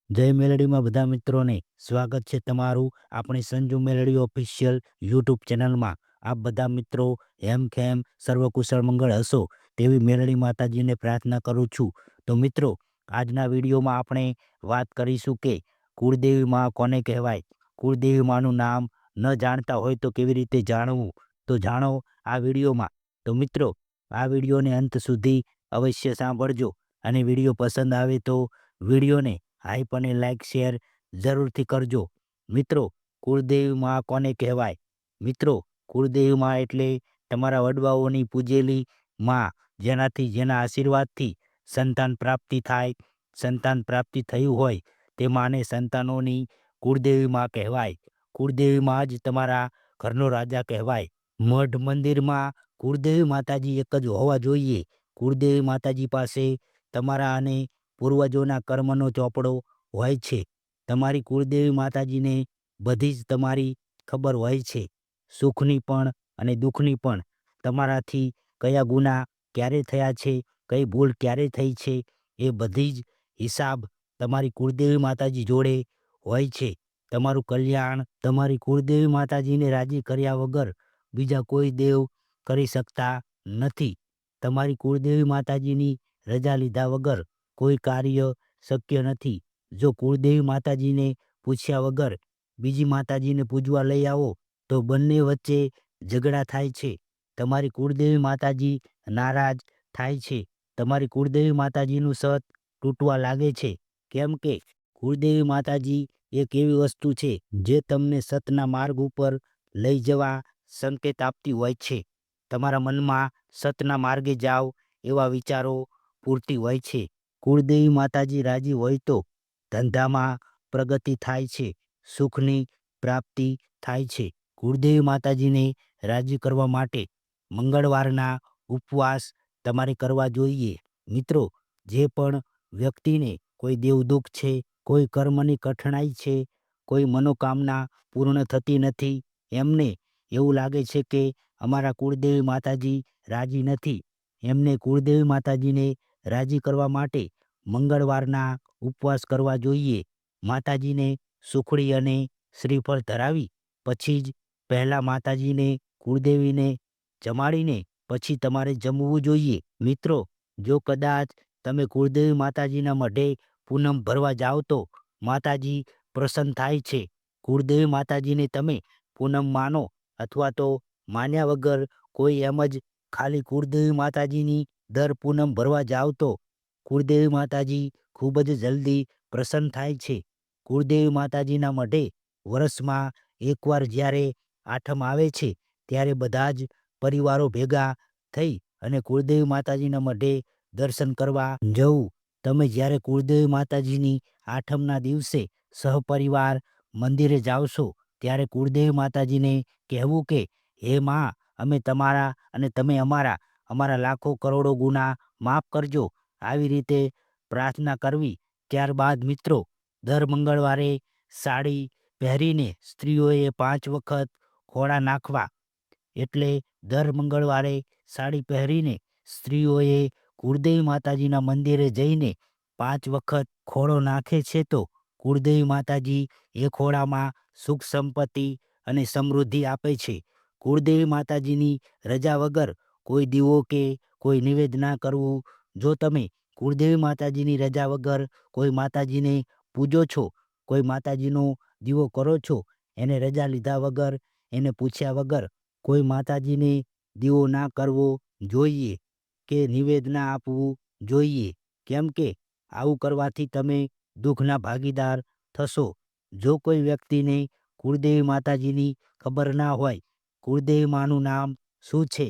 જય મેલડીમાં બધા મિત્રોને સ્વાગત છે તમારું આપણી સંજુ મેલડી ઓફિશિયલ યુટ્યુબ ચેનલમાં। આપ બધા મિત્રો હેમખેમ સર્વકુશળ મંગળ હશો તેવી મેલડી માતાજીને પ્રાર્થના કરું છું। તો મિત્રો, આજના વિડીયોમાં આપણે વાત કરીશું કે કુળદેવી માં કોને કહેવાય। કુળદેવી માનું નામ ન જાણતા હોય તો કેવી રીતે જાણવું, તો જાણો આ વિડીયોમાં। તો મિત્રો, આ વિડીયોને અંત સુધી અવશ્ય સાંભળજો અને વિડીયો પસંદ આવે તો વિડીયોને હાઈપ અને લાઈક શેર જરૂરથી કરજો। મિત્રો, કુળદેવી માં કોને કહેવાય? મિત્રો, કુળદેવી માં એટલે તમારા વડવાઓની પૂજેલી માં, જેના આશીર્વાદથી સંતાન પ્રાપ્તિ થાય। સંતાન પ્રાપ્તિ થયું હોય તે માને સંતાનોની કુળદેવી માં કહેવાય। કુળદેવી માં જ તમારા ઘરનો રાજા કહેવાય। મઠ મંદિરમાં કુળદેવી માતાજી એક જ હોવા જોઈએ। કુળદેવી માતાજી પાસે તમારા અને પૂર્વજોના કર્મનો ચોપડો હોય છે। તમારી કુળદેવી માતાજીને બધી જ તમારી ખબર હોય છે, સુખની પણ અને દુઃખની પણ। તમારાથી કયા ગુના ક્યારે થયા છે, કઈ ભૂલ ક્યારે થઈ છે, એ બધી જ હિસાબ તમારી કુળદેવી માતાજી જોડે હોય છે। તમારું કલ્યાણ તમારી કુળદેવી માતાજીને રાજી કર્યા વગર બીજા કોઈ દેવ કરી શકતા નથી। તમારી કુળદેવી માતાજીની રજા લીધા વગર કોઈ કાર્ય શક્ય નથી। જો કુળદેવી માતાજીને પૂછ્યા વગર બીજી માતાજીને પૂજવા લઈ આવો તો બંને વચ્ચે ઝઘડા થાય છે। તમારી કુળદેવી માતાજી નારાજ થાય છે। તમારી કુળદેવી માતાજીનું સત તૂટવા લાગે છે। કેમ કે કુળદેવી માતાજી એક એવી વસ્તુ છે જે તમને સતના માર્ગ ઉપર લઈ જવા સંકેત આપતી હોય છે। તમારા મનમાં સતના માર્ગે જાઓ એવા વિચારો પૂરતી હોય છે। કુળદેવી માતાજી રાજી હોય તો ધંધામાં પ્રગતિ થાય છે, સુખની પ્રાપ્તિ થાય છે। કુળદેવી માતાજીને રાજી કરવા માટે મંગળવારના ઉપવાસ તમારે કરવા જોઈએ। મિત્રો, જે પણ વ્યક્તિને કોઈ દેવદુઃખ છે, કોઈ કર્મની કઠણાઈ છે, કોઈ મનોકામના પૂર્ણ થતી નથી, એમને એવું લાગે છે કે અમારા કુળદેવી માતાજી રાજી નથી, એમને કુળદેવી માતાજીને રાજી કરવા માટે મંગળવારના ઉપવાસ કરવા જોઈએ। માતાજીને સુખડી અને શ્રીફળ ધરાવી પછી જ પહેલા માતાજીને કુળદેવીને જમાડીને પછી તમારે જમવું જોઈએ। મિત્રો, જો કદાચ તમે કુળદેવી માતાજીના મઢે પૂનમ ભરવા જાઓ તો માતાજી પ્રસન્ન થાય છે। કુળદેવી માતાજીને તમે પૂનમ માનો અથવા તો માન્યા વગર કોઈ એમ જ ખાલી કુળદેવી માતાજીની દર પૂનમ ભરવા જાઓ તો કુળદેવી માતાજી ખૂબ જ જલ્દી પ્રસન્ન થાય છે। કુળદેવી માતાજીના મઢે વર્ષમાં એકવાર જ્યારે આઠમ આવે છે ત્યારે બધા જ પરિવારો ભેગા થઈ અને કુળદેવી માતાજીના મઢે દર્શન કરવા જવું। તમે જ્યારે કુળદેવી માતાજીની આઠમના દિવસે સહપરિવાર મંદિરે જાવશો ત્યારે કુળદેવી માતાજીને કહેવું કે હે માં, અમે તમારા અને તમે અમારા લાખો કરોડો ગુના માફ કરજો, આવી રીતે પ્રાર્થના કરવી। ત્યારબાદ મિત્રો, દર મંગળવારે સાડી પહેરીને સ્ત્રીઓએ 5 વખત ખોળા નાખવા। એટલે દર મંગળવારે સાડી પહેરીને સ્ત્રીઓએ કુળદેવી માતાજીના મંદિરે જઈને 5 વખત ખોળો નાખે છે તો કુળદેવી માતાજી એ ખોળામાં સુખ સંપત્તિ અને સમૃદ્ધિ આપે છે। કુળદેવી માતાજીની રજા વગર કોઈ દીવો કે કોઈ નિવેદ ના કરવું। જો તમે કુળદેવી માતાજીની રજા વગર કોઈ માતાજીને પૂજો છો, કોઈ માતાજીનો દીવો કરો છો, એને રજા લીધા વગર, એને પૂછ્યા વગર કોઈ માતાજીને દીવો ના કરવો જોઈએ કે નિવેદ ના આપવું જોઈએ। કેમ કે આવું કરવાથી તમે દુઃખના ભાગીદાર થશો। જો કોઈ વ્યક્તિને કુળદેવી માતાજીની ખબર ના હોય, કુળદેવી માનું નામ શું છે,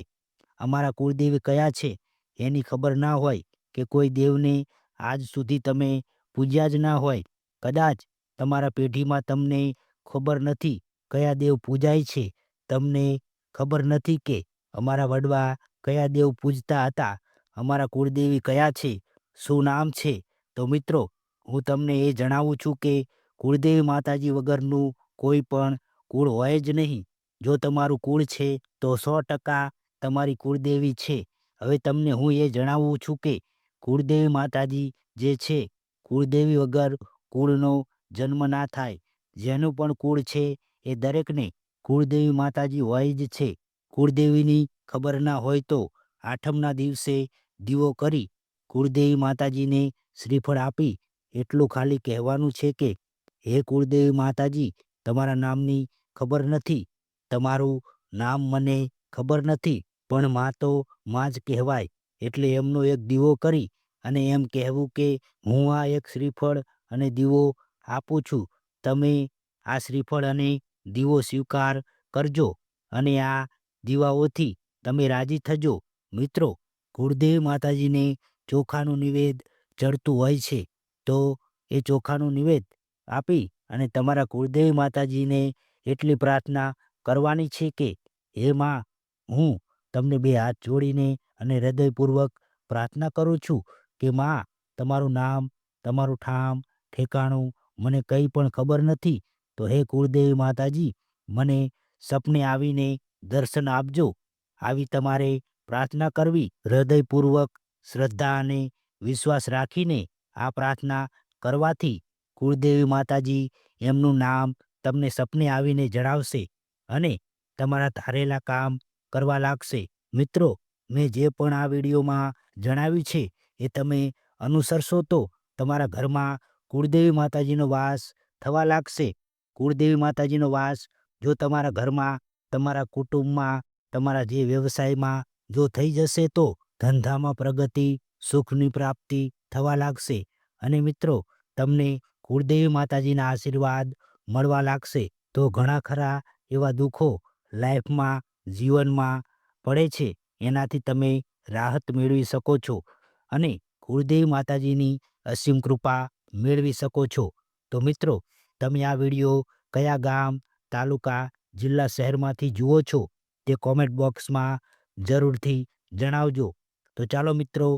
અમારા કુળદેવી કયા છે, એની ખબર ના હોય કે કોઈ દેવને આજ સુધી તમે પૂજ્યા જ ના હોય, કદાચ તમારા પેઢીમાં તમને ખબર નથી કયા દેવ પૂજાય છે, તમને ખબર નથી કે અમારા વડવા કયા દેવ પૂજતા હતા, અમારા કુળદેવી કયા છે, શું નામ છે, તો મિત્રો, હું તમને એ જણાવું છું કે કુળદેવી માતાજી વગરનું કોઈ પણ કુળ હોય જ નહીં। જો તમારું કુળ છે તો 100% તમારી કુળદેવી છે। હવે તમને હું એ જણાવું છું કે કુળદેવી માતાજી જે છે, કુળદેવી વગર કુળનો જન્મ ના થાય. જેનું પણ કુળ છે એ દરેકને કુળદેવી માતાજી હોય જ છે. કુળદેવીની ખબર ના હોય તો આઠમના દિવસે દીવો કરી કુળદેવી માતાજીને શ્રીફળ આપી એટલું ખાલી કહેવાનું છે કે હે કુળદેવી માતાજી, તમારા નામની ખબર નથી, તમારું નામ મને ખબર નથી, પણ માં તો માં જ કહેવાય. એટલે એમનો એક દીવો કરી અને એમ કહેવું કે હું આ એક શ્રીફળ અને દીવો આપું છું, તમે આ શ્રીફળ અને દીવો સ્વીકાર કરજો અને આ દીવાઓથી તમે રાજી થજો. મિત્રો, કુળદેવી માતાજીને ચોખાનું નિવેદ ચડતું હોય છે, તો એ ચોખાનું નિવેદ આપી અને તમારા કુળદેવી માતાજીને એટલી પ્રાર્થના કરવાની છે કે હે માં, હું તમને બે હાથ જોડીને અને હૃદયપૂર્વક પ્રાર્થના કરું છું કે માં, તમારું નામ, તમારું ઠામ ઠેકાણું મને કંઈ પણ ખબર નથી, તો હે કુળદેવી માતાજી, મને સપને આવીને દર્શન આપજો. આવી તમારે પ્રાર્થના કરવી. હૃદયપૂર્વક શ્રદ્ધા અને વિશ્વાસ રાખીને આ પ્રાર્થના કરવાથી કુળદેવી માતાજી એમનું નામ તમને સપને આવીને જણાવશે અને તમારા ધારેલા કામ કરવા લાગશે. મિત્રો, મેં જે પણ આ વિડીયોમાં જણાવ્યું છે એ તમે અનુસરશો તો તમારા ઘરમાં કુળદેવી માતાજીનો વાસ થવા લાગશે. કુળદેવી માતાજીનો વાસ જો તમારા ઘરમાં, તમારા કુટુંબમાં, તમારા જે વ્યવસાયમાં જો થઈ જશે તો ધંધામાં પ્રગતિ, સુખની પ્રાપ્તિ થવા લાગશે. અને મિત્રો, તમને કુળદેવી માતાજીના આશીર્વાદ મળવા લાગશે. તો ઘણા ખરા એવા દુઃખો લાઈફમાં, જીવનમાં પડે છે, એનાથી તમે રાહત મેળવી શકો છો અને કુળદેવી માતાજીની અસીમ કૃપા મેળવી શકો છો. તો મિત્રો, તમે આ વિડીયો કયા ગામ, તાલુકા, જિલ્લા, શહેરમાંથી જુઓ છો તે કોમેન્ટ બોક્સમાં જરૂરથી જણાવજો. તો ચાલો મિત્રો,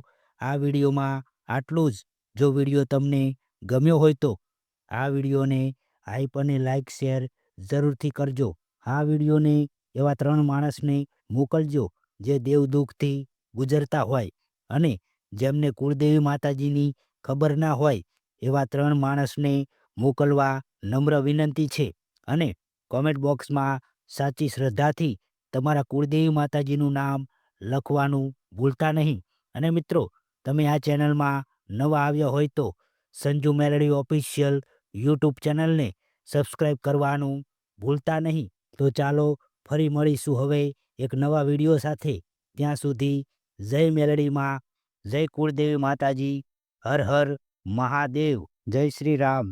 આ વિડીયોમાં આટલું જ. જો વિડીયો તમને ગમ્યો હોય તો આ વિડીયોને હાઈપ અને લાઈક શેર જરૂરથી કરજો. આ વિડીયોને એવા 3 માણસને મોકલજો જે દેવ દુઃખથી ગુજરતા હોય અને જેમને કુળદેવી માતાજીની ખબર ના હોય. એવા 3 માણસને મોકલવા નમ્ર વિનંતી છે અને કોમેન્ટ બોક્સમાં સાચી શ્રદ્ધાથી તમારા કુળદેવી માતાજીનું નામ લખવાનું ભૂલતા નહીં. અને મિત્રો, તમે આ ચેનલમાં નવા આવ્યા હોય તો સંજુ મેલડી ઓફિશિયલ યુટ્યુબ ચેનલને સબસ્ક્રાઈબ કરવાનું ભૂલતા નહીં. તો ચાલો ફરી મળીશું હવે એક નવા વિડીયો સાથે. ત્યાં સુધી જય મેલડીમાં, જય કુળદેવી માતાજી, હર હર મહાદેવ, જય શ્રી રામ.